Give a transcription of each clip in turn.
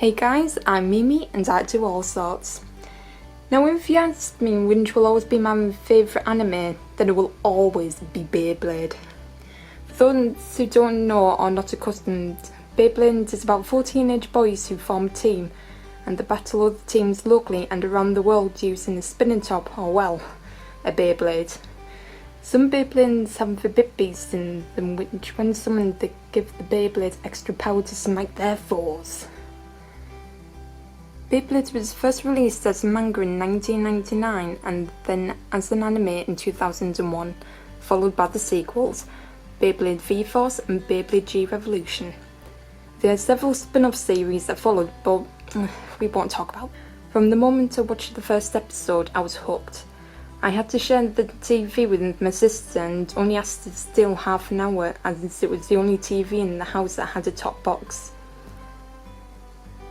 Hey guys, I'm MeeMee and I do Allsorts. Now if you ask me which will always be my favourite anime, then it will always be Beyblade. For those who don't know or not accustomed, Beyblade is about 4 teenage boys who form a team and they battle other teams locally and around the world using a spinning top or, well, a Beyblade. Some Beyblades have a bit beast in them which when summoned they give the Beyblade extra power to smite their foes. Beyblade was first released as a manga in 1999 and then as an anime in 2001, followed by the sequels, Beyblade V-Force and Beyblade G-Revolution. There are several spin-off series that followed, but we won't talk about. From the moment I watched the first episode, I was hooked. I had to share the TV with my sister and only asked to steal half an hour as it was the only TV in the house that had a top box.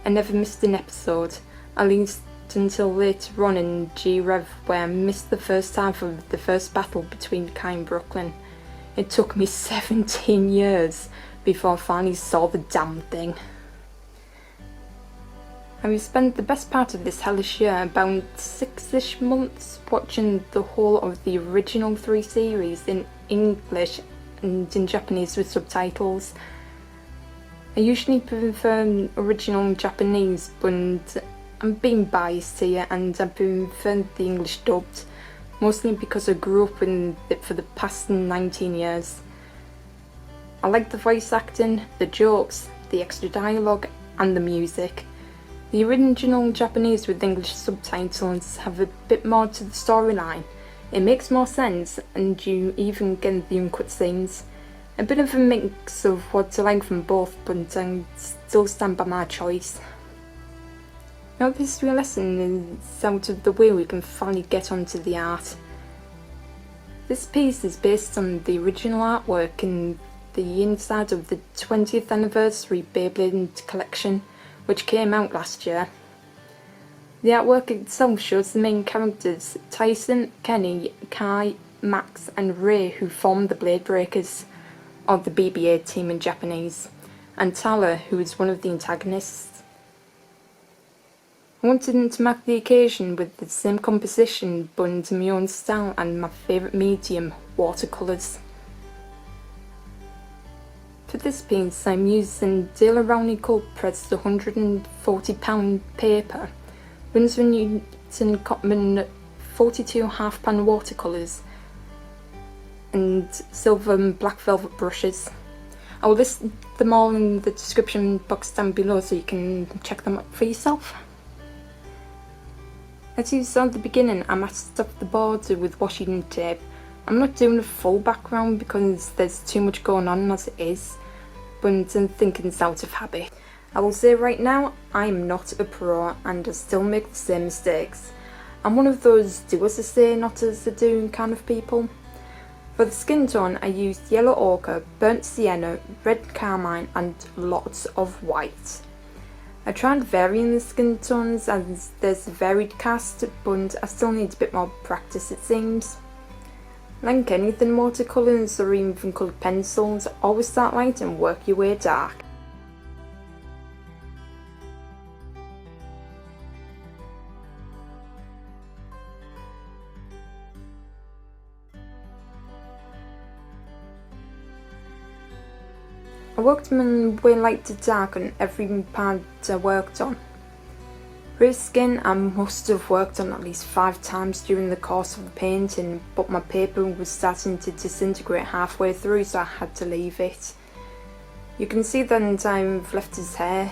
I never missed an episode, at least until later on in G-Rev where I missed the first half of the first battle between Kai and Brooklyn. It took me 17 years before I finally saw the damn thing. I spent the best part of this hellish year, about 6-ish months, watching the whole of the original 3 series in English and in Japanese with subtitles. I usually prefer original Japanese, but I'm being biased here and I prefer the English dubbed, mostly because I grew up with it for the past 19 years. I like the voice acting, the jokes, the extra dialogue and the music. The original Japanese with English subtitles have a bit more to the storyline. It makes more sense and you even get the uncut scenes. A bit of a mix of what I like from both, but I still stand by my choice. Now this real lesson is out of the way, we can finally get onto the art. This piece is based on the original artwork in the inside of the 20th anniversary Beyblade collection, which came out last year. The artwork itself shows the main characters Tyson, Kenny, Kai, Max and Ray, who form the Blade Breakers, or the BBA team in Japanese, and Tala, who is one of the antagonists. I wanted to mark the occasion with the same composition but in my own style and my favourite medium, watercolours. For this piece I'm using Daler Rowney cold pressed 140 paper, Winsor & Newton Cotman 42 half-pan watercolours and silver and black velvet brushes. I will list them all in the description box down below so you can check them out for yourself. As you saw at the beginning, I masked off the border with washi tape. I'm not doing a full background because there's too much going on as it is, but I'm thinking it's out of habit. I will say right now, I am not a pro and I still make the same mistakes. I'm one of those do as I say, not as I do kind of people. For the skin tone I used yellow ochre, burnt sienna, red carmine and lots of white. I tried varying the skin tones as there's a varied cast, but I still need a bit more practice it seems. Like anything watercolours or even coloured pencils, always start light and work your way dark. I worked my way light to dark on every part I worked on. For his skin I must have worked on at least 5 times during the course of the painting, but my paper was starting to disintegrate halfway through so I had to leave it. You can see that I've left his hair,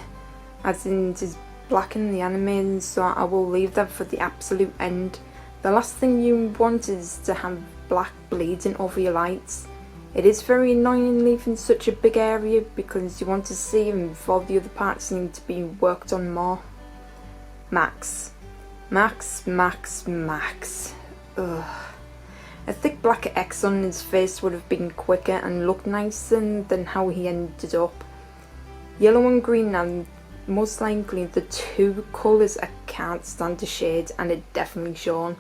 as in it is black in the anime, so I will leave that for the absolute end. The last thing you want is to have black bleeding over your lights. It is very annoying leaving such a big area because you want to see him before the other parts need to be worked on more. Max. Ugh. A thick black X on his face would have been quicker and looked nicer than how he ended up. Yellow and green are most likely the 2 colours I can't stand to shade, and it definitely shown.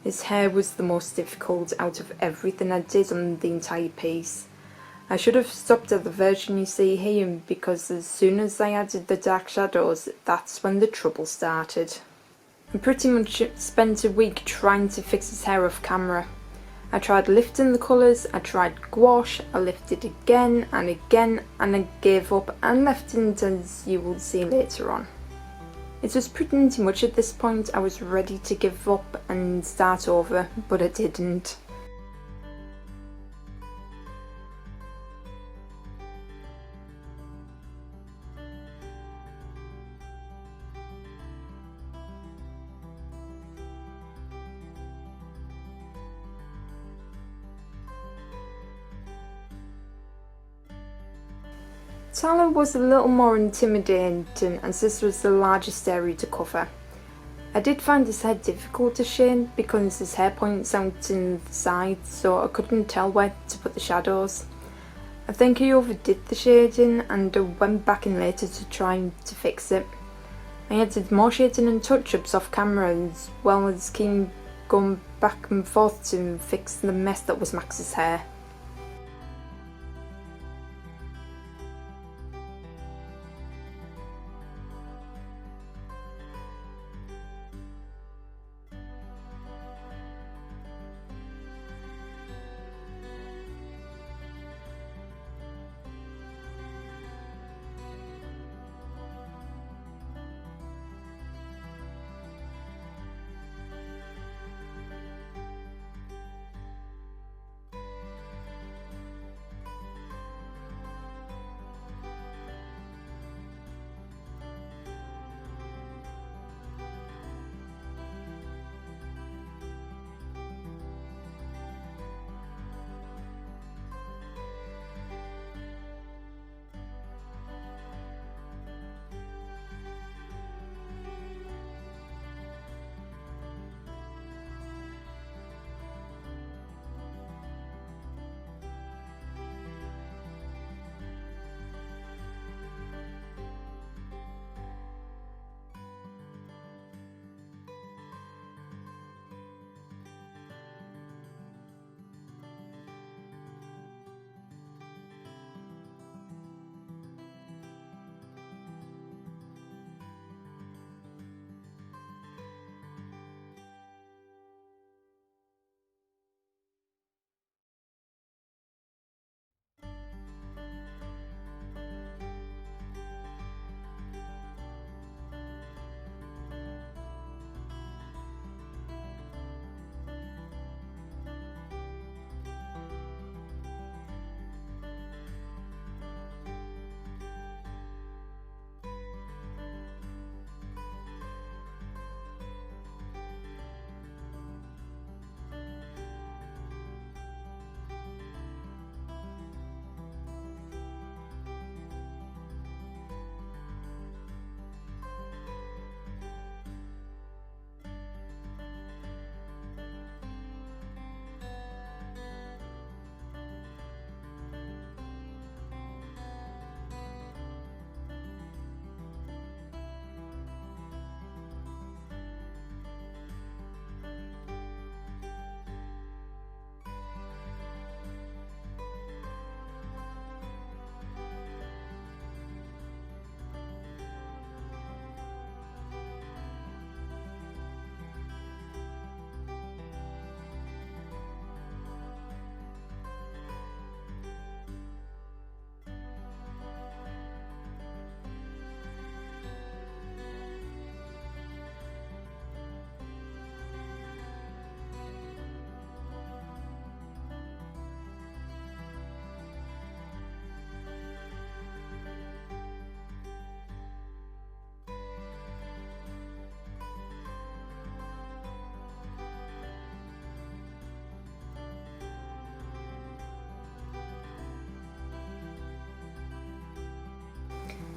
His hair was the most difficult out of everything I did on the entire piece. I should have stopped at the version you see here, because as soon as I added the dark shadows, that's when the trouble started. I pretty much spent a week trying to fix his hair off camera. I tried lifting the colours, I tried gouache, I lifted again, and I gave up and left it, as you will see later on. It was pretty much at this point I was ready to give up and start over, but I didn't. Tyler was a little more intimidating, as this was the largest area to cover. I did find his head difficult to shade because his hair points out in the sides, so I couldn't tell where to put the shadows. I think he overdid the shading, and I went back in later to try to fix it. I added more shading and touch-ups off camera, as well as going back and forth to fix the mess that was Max's hair.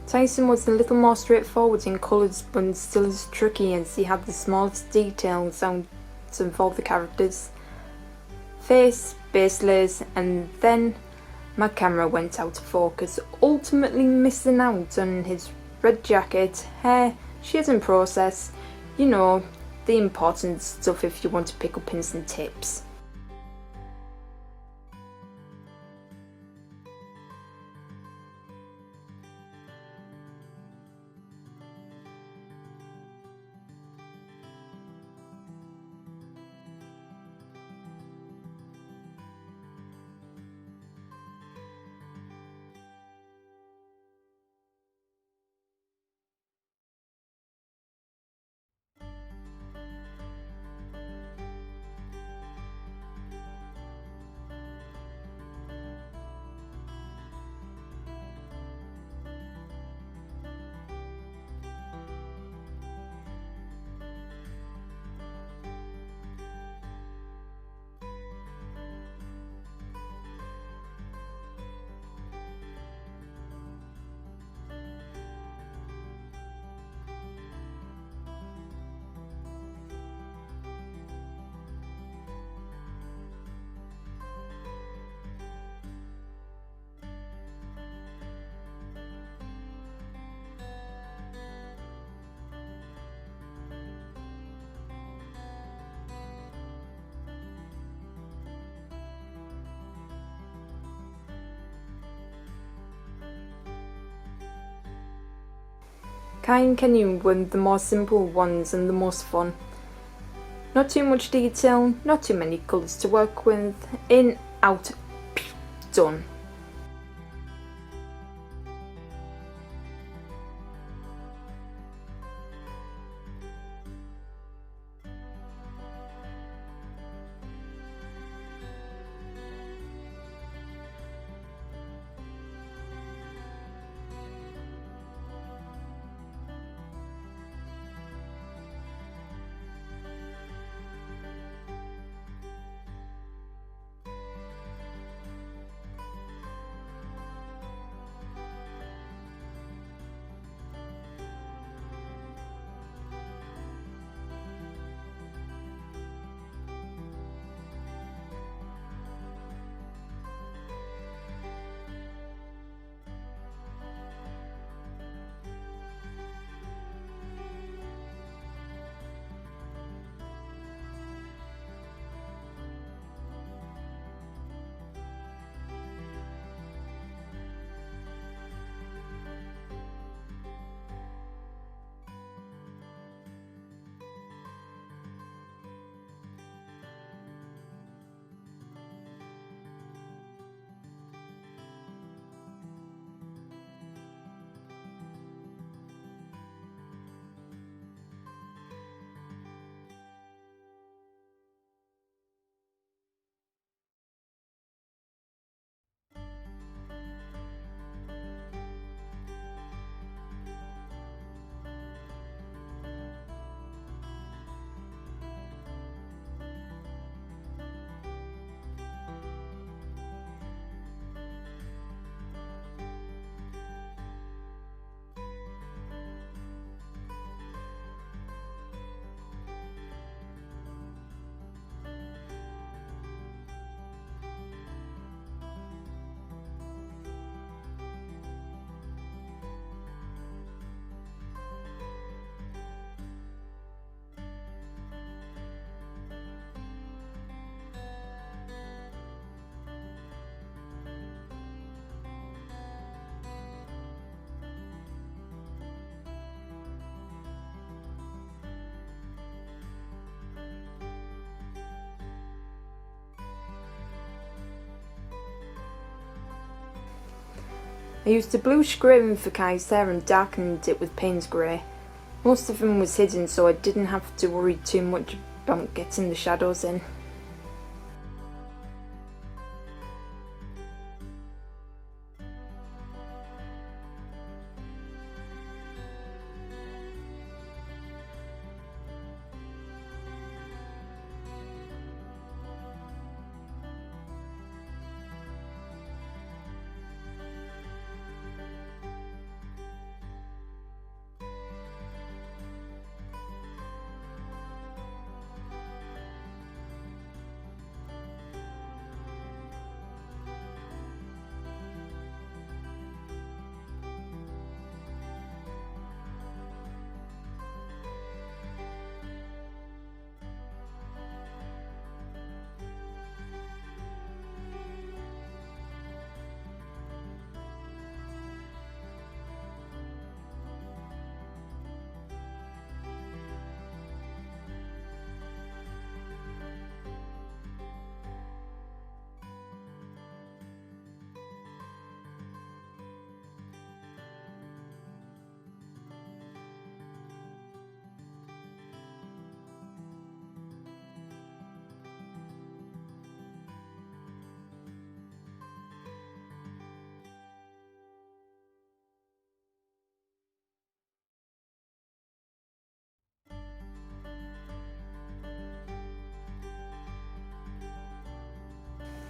Tyson was a little more straightforward in colours, but still as tricky, as he had the smallest details out of all the characters. Face, base layers, and then my camera went out of focus, ultimately missing out on his red jacket, hair, shades and process, you know, the important stuff if you want to pick up hints and tips. Kai and Kenny were the more simple ones and the most fun. Not too much detail, not too many colours to work with, in, out, done. I used a bluish grey for Kai's hair and darkened it with Payne's grey. Most of him was hidden, so I didn't have to worry too much about getting the shadows in.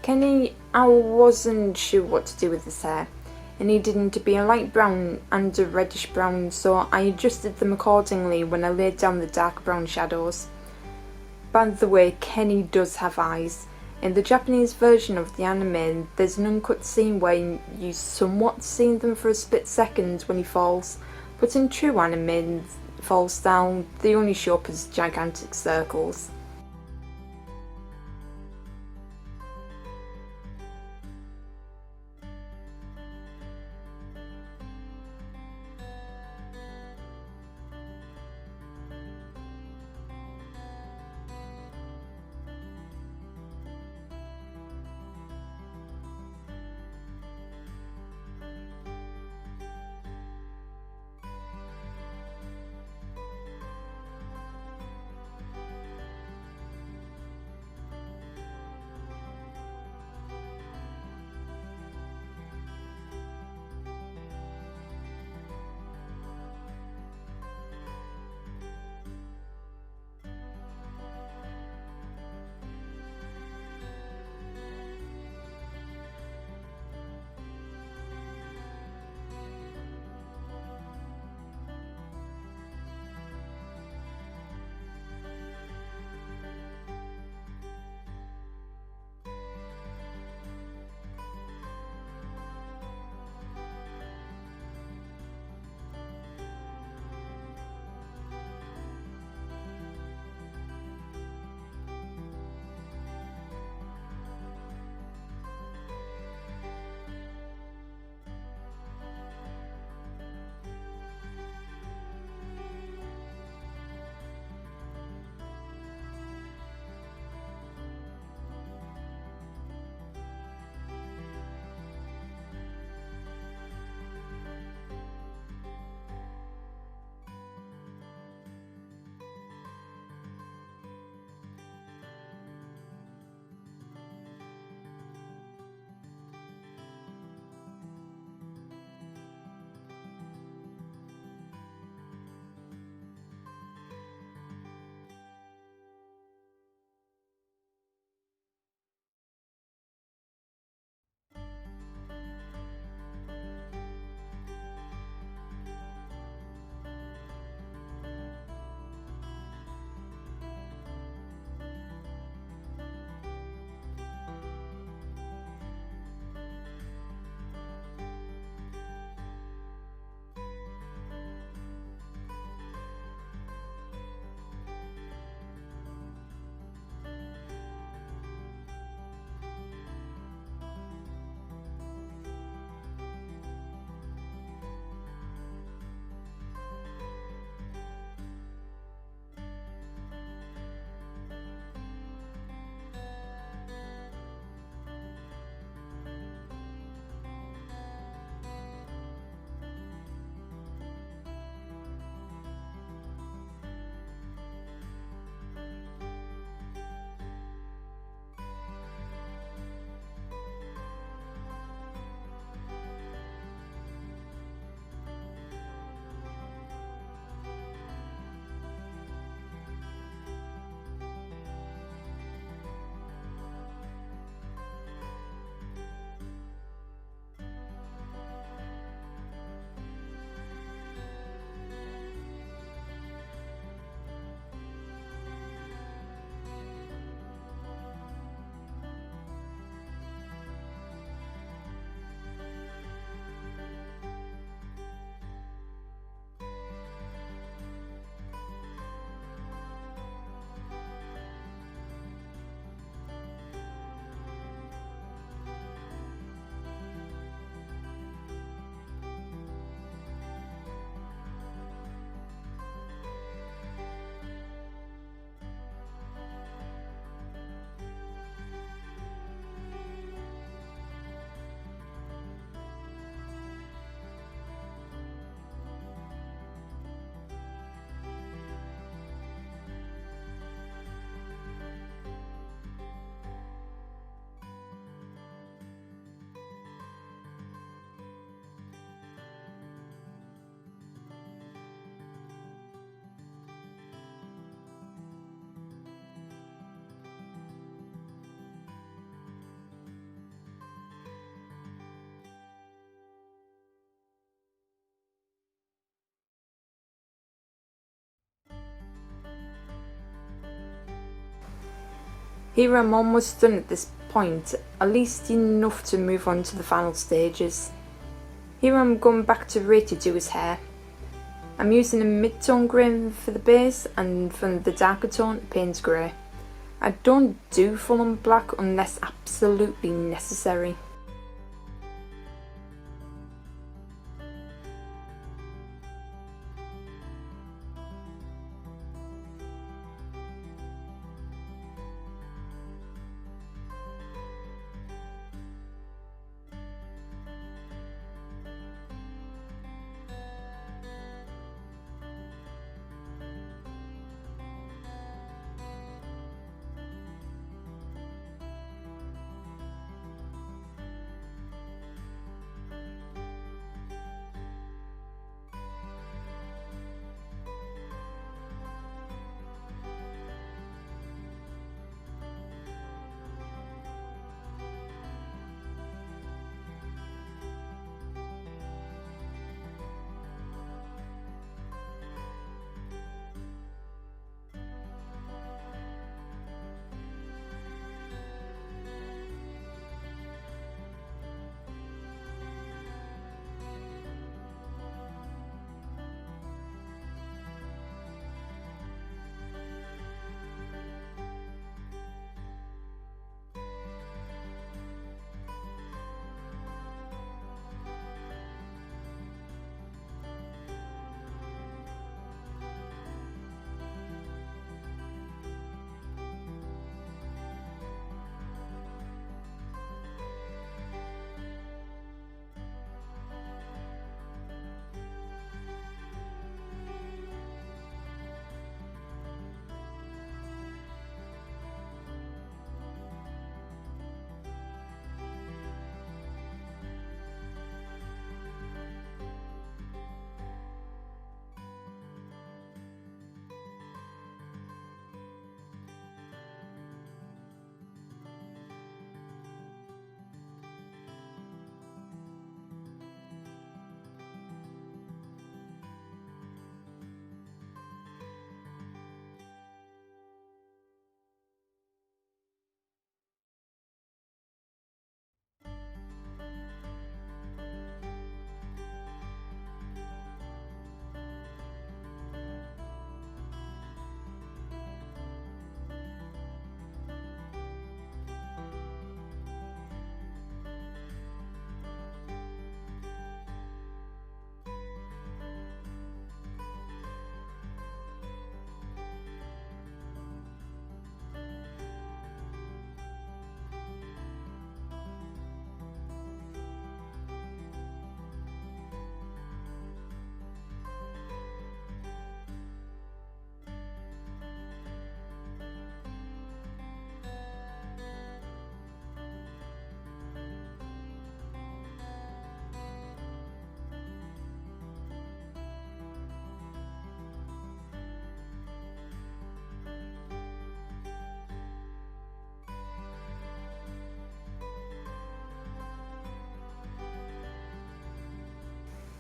Kenny, I wasn't sure what to do with his hair. It needed him to be a light brown and a reddish brown, so I adjusted them accordingly when I laid down the dark brown shadows. By the way, Kenny does have eyes. In the Japanese version of the anime, there's an uncut scene where you somewhat see them for a split second when he falls, but in true anime falls down, they only show up as gigantic circles. Here I'm almost done at this point, at least enough to move on to the final stages. Here I'm going back to Ray to do his hair. I'm using a mid-tone grey for the base and for the darker tone, Payne's grey. I don't do full-on black unless absolutely necessary.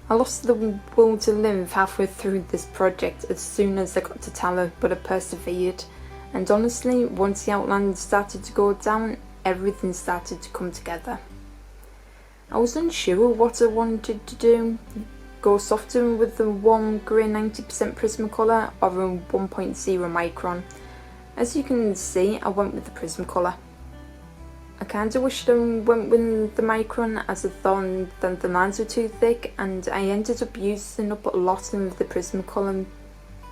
I lost the will to live halfway through this project as soon as I got to Tala, but I persevered, and honestly, once the outline started to go down, everything started to come together. I was unsure what I wanted to do, go softer with the warm grey 90% Prismacolor or a 1.0 micron. As you can see, I went with the Prismacolor. I kinda wished I went with the micron as I thought that the lines were too thick, and I ended up using up a lot of the Prismacolor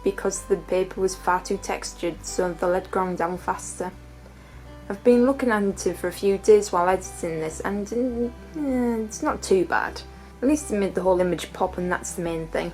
because the paper was far too textured, so the lead ground down faster. I've been looking at it for a few days while editing this, and it's not too bad. At least it made the whole image pop, and that's the main thing.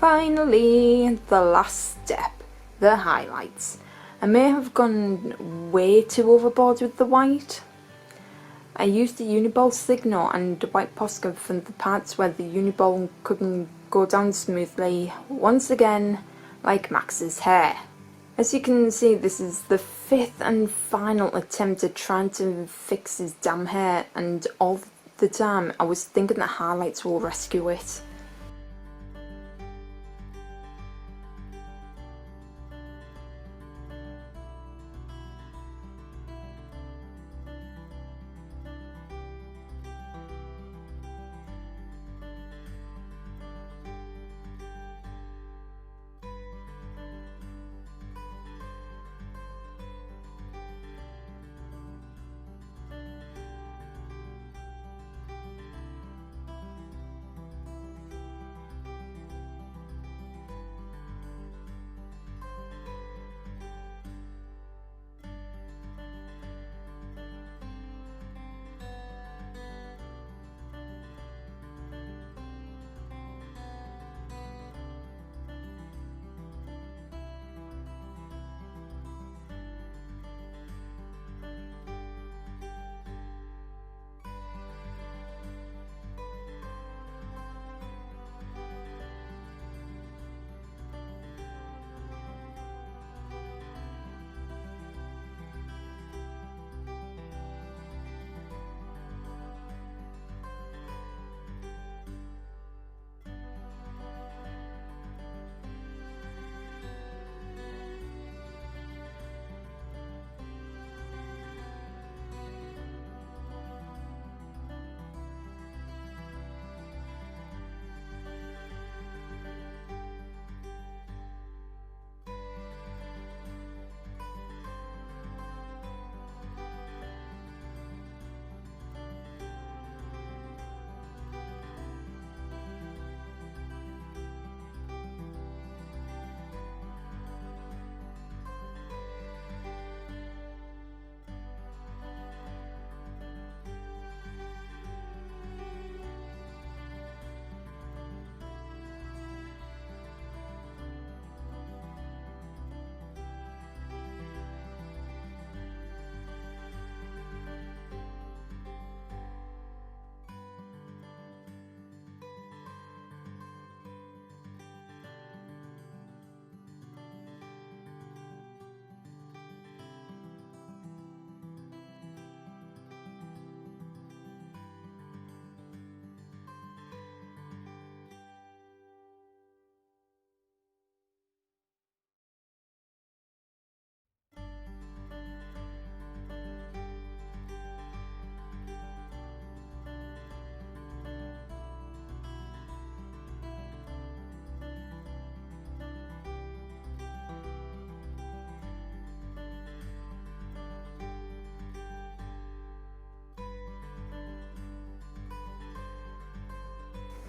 finally, the last step, the highlights. I may have gone way too overboard with the white. I used the uniball signal and white Posca for the parts where the uniball couldn't go down smoothly, once again like Max's hair. As you can see, this is the 5th and final attempt at trying to fix his damn hair, and all the time I was thinking that highlights will rescue it.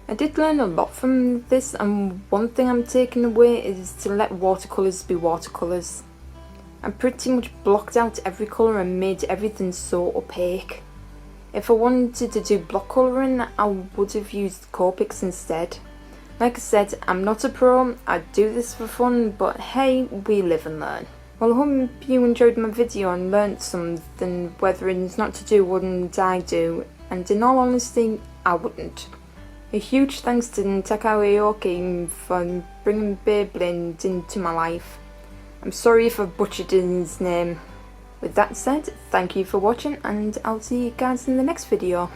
I did learn a lot from this, and one thing I'm taking away is to let watercolours be watercolours. I pretty much blocked out every colour and made everything so opaque. If I wanted to do block colouring, I would have used Copics instead. Like I said, I'm not a pro, I do this for fun, but hey, we live and learn. Well, I hope you enjoyed my video and learnt something, whether it's not to do what I do, and in all honesty, I wouldn't. A huge thanks to Takao Aoki for bringing Beyblade into my life. I'm sorry if I butchered his name. With that said, thank you for watching, and I'll see you guys in the next video.